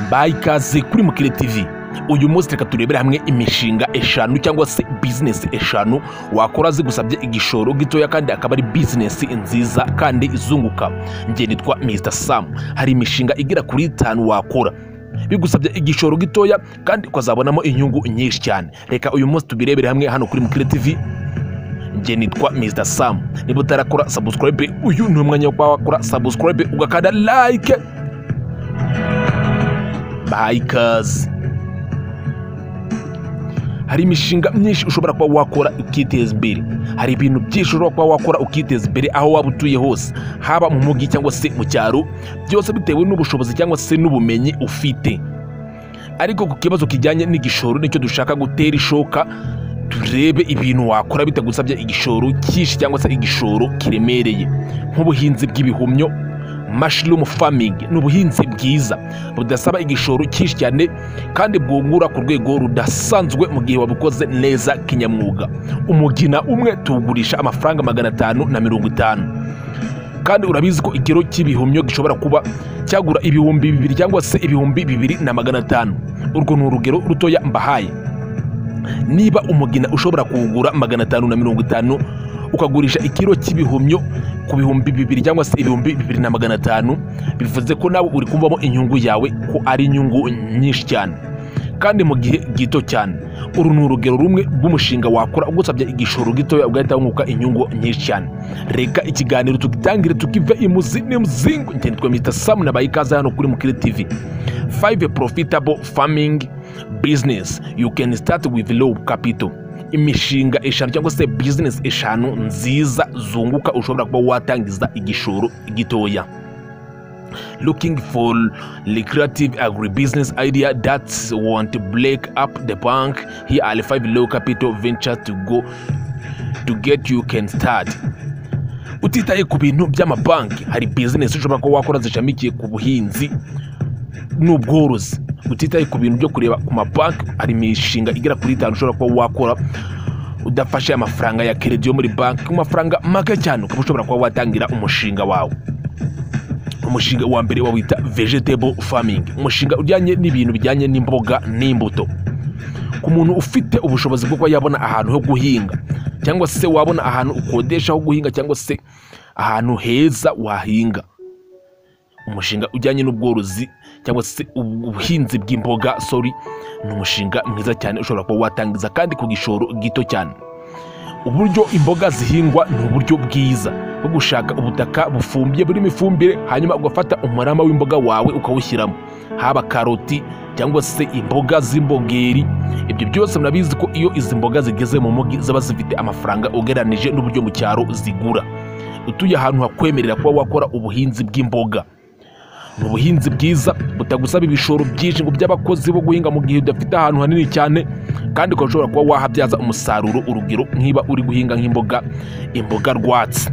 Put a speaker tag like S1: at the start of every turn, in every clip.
S1: Mbaye ikaze kuri Mukire TV. Uyu munsi reka turebere hamwe imishinga eshanu cyangwa se business eshanu wakora zigusabye igishoro gitoya kandi akaba ari business nziza kandi izunguka. Nge nitwa Mr Sam. Hari imishinga igera kuri 5 wakora bigusabye igishoro gitoya kandi ukazabonamo inyungu nyinshi cyane. Reka uyu munsi tubirebere hamwe hano kuri Mukire TV. Nge nitwa Mr Sam. Niba utarakora subscribe, uyu ni umwanya wo wakora subscribe ugakanda like. Bikers. Hari imishinga myinshi ushobora kuba wakora ukiteza imbere. Hari ibintu byinshi ushobora kuba wakora ukiteza imbere aho waba utuye hose, haba mu mugi cyangwa se mu cyaro, byose bitewe n'ubushobozi cyangwa se n'ubumenyi ufite. Ariko ku kibazo kijyanye n'igishoro nicyo dushaka gutera ishoka, turebe ibintu wakora bitagusabye igishoro cyinshi cyangwa se igishoro kiremereye, nk'ubuhinzi bw'ibihumyo, mushroom farming. N'ubuhinzi bwiza budasaba igishoro cyinshi cyane kandi bwungura ku rwego rudasanzwe mu gihe wabukoze neza kinyamwuga. Umugina umwe tugurisha amafaranga 550, kandi urabizi ko ikiro cy'ibihumyo gishobora kuba cyagura ibihumbi 2 cyangwa se ibihumbi 2,500. Urwo ni urugero rutoya mbahaye. Niba umugina ushobora kuwugura 550 ukagurisha ikiro cy'ibihumyo ku bihumbi 2 cyangwa se ibihumbi 2,500, bivuze ko nawe uri kumvamo inyungu yawe ko ari inyungu nyinshi cyane kandi mu gihe gito cyane. Uru ni urugero rumwe rw'umushinga wakora ugusabye igishoro gitoya ugahita wunguka inyungu nyinshi cyane. Reka ikiganiro tugitangire tukive imuzi n'umuzingo. Nge nitwa Mr Sam nabaye ikaze hano kuri Mukire TV. 5 profitable farming business you can start with low capital. Imishinga eshanu cyangwa se business eshanu nziza zunguka ushobora kuba watangiza igishoro gitoya. Looking for lucrative agribusiness idea that won't break up the bank? Here are 5 low capital ventures to get you can start. Utitaye ku bintu by'amabanki, hari business ushobora kuba wakora zishamikiye ku buhinzi n'ubworozi. Utitaye ku bintu byo kureba ku mabanki, hari imishinga igera kuri 5 ushobora kuba wakora udafashe amafaranga ya credit yo muri banki ku mafaranga make cyane, ukaba ushobora kuba watangira umushinga wawe. Umushinga wa mbere wawita vegetable farming. Umushinga ujyanye n'ibintu bijyanye n'imboga n'imbuto. Ku muntu ufite ubushobozi bwo kuba yabona ahantu ho guhinga, cyangwa se wabona ahantu ukodesha ho guhinga, cyangwa se ahantu heza wahinga. Umushinga ujyanye n'ubworozi cyangwa se ubuhinzi bw'imboga ni umushinga mwiza cyane ushobora kuba watangiza kandi ku gishoro gito cyane. Uburyo imboga zihingwa ni uburyo bwiza bwo gushaka ubutaka bufumbye burimo ifumbire, hanyuma ugafata umurama w'imboga wawe ukawushyiramo, haba karoti cyangwa se imboga z'imbogeri. Ibyo byose murabizi ko iyo izi mboga zigeze mu mugi zaba zifite amafaranga ugereranije n'uburyo mu cyaro zigura. Utuye ahantu hakwemerera kuba wakora ubuhinzi bw'imboga. Mu buhinzi bwiza butagusaba ibishoro byinshi ngo by'abakozi bo guhinga mu gihe udafite ahantu hanini cyane, kandi ukashobora kuba wahabyaza umusaruro. Urugero, nkiba uri guhinga imboga rwatsi.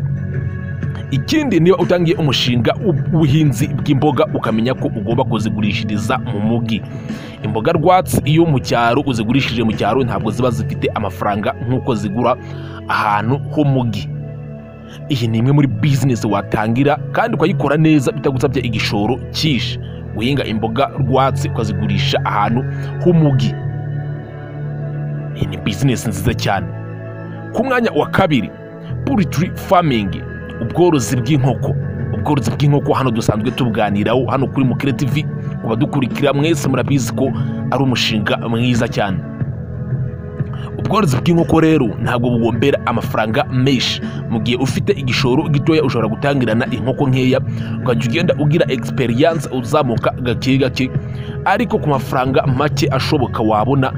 S1: Ikindi, niba utangiye umushinga w'ubuhinzi bw'imboga ukamenya ko ugomba kuzigurishiriza mu mugi. Imboga rwatsi iyo mu cyaro uzigurishije mu cyaro ntabwo ziba zifite amafaranga nk'uko zigura ahantu ho mugi. Iyi ni imwe muri business watangira kandi ukayikora neza bitagusabye igishoro cyinshi. Guhinga imboga rwatsi ukazigurisha ahantu h'umugi. Iyi ni business nziza cyane. Ku mwanya wa kabiri, poultry farming. Ubworozi bw'inkoko. Ubworozi bw'inkoko hano dusanzwe tubuganiraho hano kuri Mukire TV. Kubadukurikira mwese murabizi ko ari umushinga mwiza cyane. Ubworozi bw'inkoko rero ntabwo bugombera amafaranga menshi. Mu gihe ufite igishoro gitoya ushobora gutangirana inkoko nkeya, ukajya ugenda ugira experience uzamuka gake gake, ariko ku mafaranga make ashoboka wabona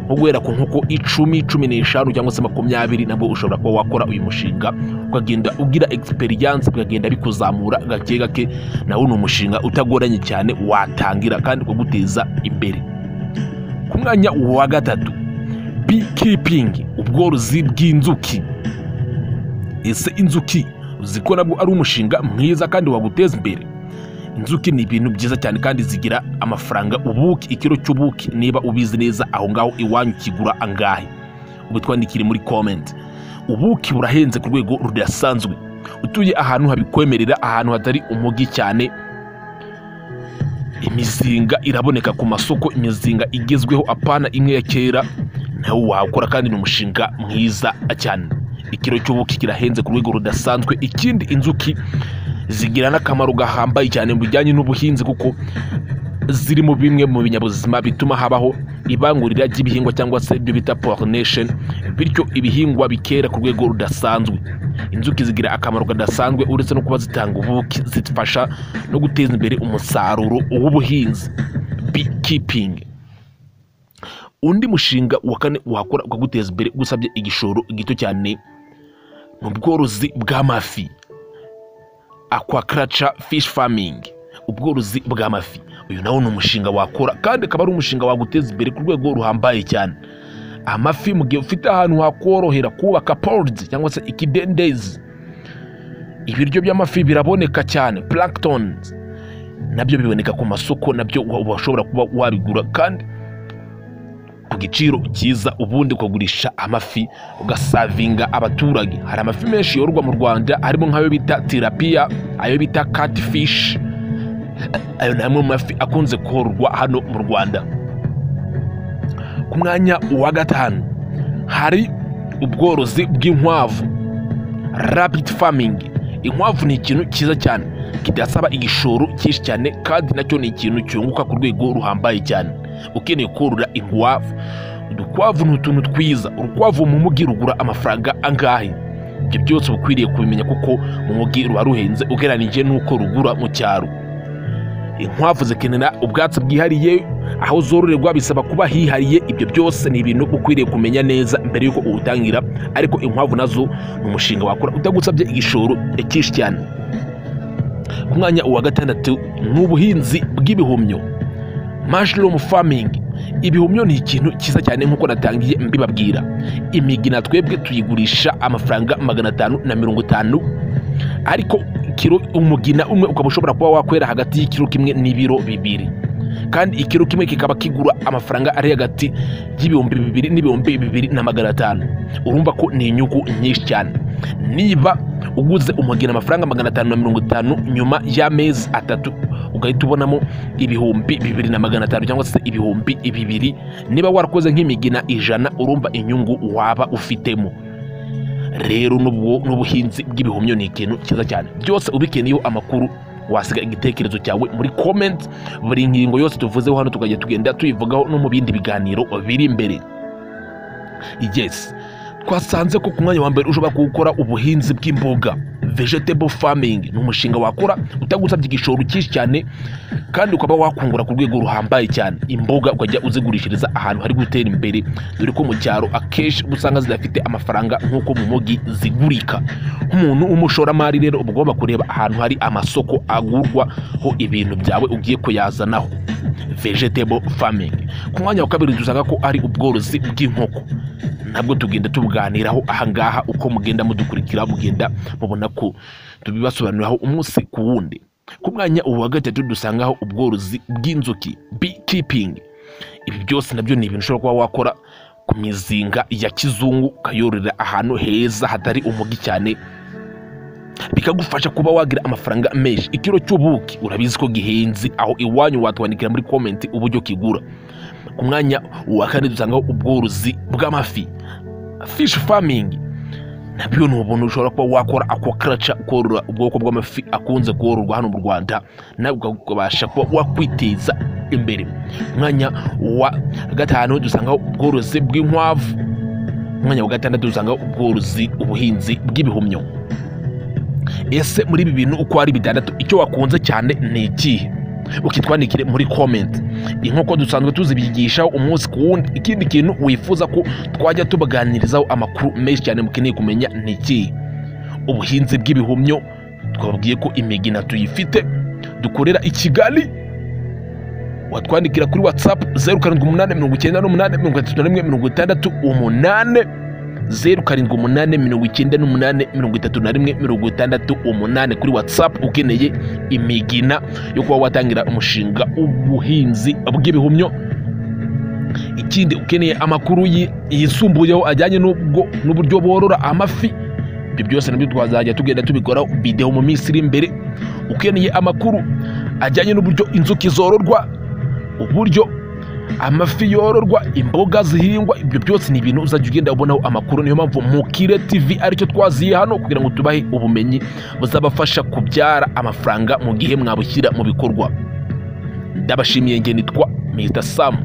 S1: nko guhera ku nkoko 10, 15 cyangwa se 20, nabwo ushobora kuba wakora uyu mushinga ukagenda ugira experience bikagenda bikuzamura gake gake. Nawo ni umushinga utagoranye cyane watangira kandi ukaguteza imbere. Ku mwanya wa gatatu, beekeeping. Ubworozi bw'inzuki. Ese inzuki uziko nabwo ari umushinga mwiza kandi waguteza imbere? Inzuki ni ibintu byiza cyane kandi zigira amafaranga. Ubuki, ikiro cy'ubuki niba ubizi neza aho ngaho iwanyu kigura angahe? Ubitwandikire muri comment. Ubuki burahenze ku rwego rudasanzwe. Utuye ahantu habikwemerera, ahantu hatari umugi cyane, imizinga iraboneka ku masoko, imizinga igezweho apana imwe ya kera, nawe wakora kandi ni umushinga mwiza cyane. Ikiro cy'ubuki kirahenze ku rwego rudasanzwe. Ikindi, inzuki zigira n'akamaro gahambaye cyane mu bijyanye n'ubuhinzi kuko ziri mu bimwe mu binyabuzima bituma habaho ibangurira ry'ibihingwa cyangwa se ibyo bita pollination, bityo ibihingwa bikera ku rwego rudasanzwe. Inzuki zigira akamaro kadasanzwe uretse no kuba zitanga ubuki, zifasha no guteza imbere umusaruro w'ubuhinzi, beekeeping. Undi mushinga wa kane wakora ukaguteza imbere gusabye igishoro gito cyane mu bworozi bw'amafi, aquaculture fish farming, ubworozi bw'amafi. Uyu nawo ni umushinga wakora kandi akaba ari umushinga waguteza imbere ku rwego ruhambaye cyane. Amafi mu gihe ufite ahantu hakorohera kubaka ponds cyangwa se ikidendezi, ibiryo by'amafi biraboneka cyane, planktons nabyo biboneka ku masoko, nabyo washobora kuba wabigura kandi ku giciro cyiza, ubundi ukagurisha amafi ugasavinga abaturage. Hari amafi menshi yororwa mu Rwanda, harimo nk'ayo bita tilapia, ayo bita catfish. Ayo ni amwe mu mafi akunze kororwa hano mu Rwanda. Ku mwanya wa gatanu hari ubworozi bw'inkwavu, rabbit farming. Inkwavu ni ikintu cyiza cyane kidasaba igishoro cyinshi cyane kandi nacyo ni ikintu cyunguka ku rwego ruhambaye cyane. Ukeneye korora inkwavu, udukwavu ni utuntu twiza. Urukwavu mu mugi rugura amafaranga angahe? Ibyo byose ukwiriye kubimenya kuko mu mugi ruba ruhenze ugereranije n'uko rugura mu cyaro. Inkwavu zikenera ubwatsi bwihariye, aho zororerwa bisaba kuba hihariye. Ibyo byose ni ibintu ukwiriye kumenya neza mbere yuko uwutangira, ariko inkwavu nazo ni umushinga wakora utagusabye igishoro cyinshi cyane. Ku mwanya wa gatandatu ni ubuhinzi bw'ibihumyo, mushroom farming. Ibihumyo ni ikintu cyiza cyane nk'uko natangiye mbibabwira. Imigina twebwe tuyigurisha amafaranga 550, ariko kilo umugina umwe ukaba ushobora kuba wakwera hagati y'ikiro kimwe n'ibiro 2, kandi ikiro kimwe kikaba kigura amafaranga ari hagati y'ibihumbi 2 n'ibihumbi 2,500. Urumva ko ni inyungu nyinshi cyane. Niba uguze umugina amafaranga 550, nyuma y'amezi 3 ugahita ubonamo ibihumbi 2,500 cyangwa se ibihumbi 2. Niba warakoze nk'imigina 100, urumva inyungu waba ufitemo. Rero n'ubuhinzi bw'ibihumyo ni ikintu cyiza cyane. Byose ubikeneyeho amakuru, wasiga igitekerezo cyawe muri comment. Buri ngingo yose tuvuzeho hano tukajya tugenda tuyivugaho no mu bindi biganiro biri imbere. Yes, twasanze ko ku mwanya wa mbere ushobora gukora ubuhinzi bw'imboga, vegetable farming. Ni umushinga wakora utagusabye igishoro cyinshi cyane kandi ukaba wakungura ku rwego ruhambaye cyane. Imboga ukajya uzigurishiriza ahantu hari gutera imbere, dore ko mu cyaro akenshi usanga zidafite amafaranga nk'uko mu mugi zigurika. Nk'umuntu w'umushoramari rero uba ugomba kureba ahantu hari amasoko agurwaho ibintu byawe ugiye kuyazanaho, vegetable farming. Ku mwanya wa kabiri dusanga ko ari ubworozi bw'inkoko. Ntabwo tugenda tubuganiraho ahangaha, uko mugenda mudukurikira mugenda mubona ko tubibasobanuriraho umunsi ku wundi. Ku mwanya wa gatatu dusangaho ubworozi bw'inzuki, beekeeping. Ibi byose nabyo ni ibintu ushobora kuba wakora ku mizinga ya kizungu, ukayororera ahantu heza hatari umugi cyane, bikagufasha kuba wagira amafaranga menshi. Ikiro cy'ubuki urabizi ko gihenze, aho iwanyu watwandikira muri comment uburyo kigura. Ku mwanya wa kane dusangaho ubworozi bw'amafi, fish farming. Nabyo ni ubuntu ushobora kuba wakora aquaculture, korora ubwoko bw'amafi akunze kororwa hano mu Rwanda, nawe ukabasha kuba wakwiteza imbere. Mwanya wa gatanu dusangaho ubworozi bw'inkwavu. Mwanya wa gatandatu dusangaho ubuhinzi bw'ibihumyo. Ese muri ibi bintu uko ari bitandatu icyo wakunze cyane ni ikihe? Ukitwandikire muri comment. Inkoko dusanzwe tuzibigishaho umunsi ku wundi. Ikindi kintu wifuza ko twajya tubaganirizaho amakuru menshi cyane mukeneye kumenya ni iki? Ubuhinzi bw'ibihumyo. Twababwiye ko imigina tuyifite, dukorera i Kigali. Watwandikira kuri WhatsApp 0788931638, 0788931638 kuri WhatsApp ukeneye imigina yo kuba watangira umushinga w'ubuhinzi bw'ibihumyo. Ikindi ukeneye amakuru yisumbuyeho ajyanye n'uburyo borora amafi, ibyo byose nabyo twazajya tugenda tubikoraho video mu minsi iri imbere. Ukeneye amakuru ajyanye n'uburyo inzuki zororwa, uburyo amafi yororwa, imboga zihingwa. Ibyo byose ni ibintu uzajya ugenda ubonaho amakuru. Niyo mpamvu Mukire TV aricyo twaziye hano kugira ngo tubahe ubumenyi buzabafasha kubyara amafaranga mu gihe mwabushyira mu bikorwa. Ndabashimiye, nge nitwa Mr. Sam.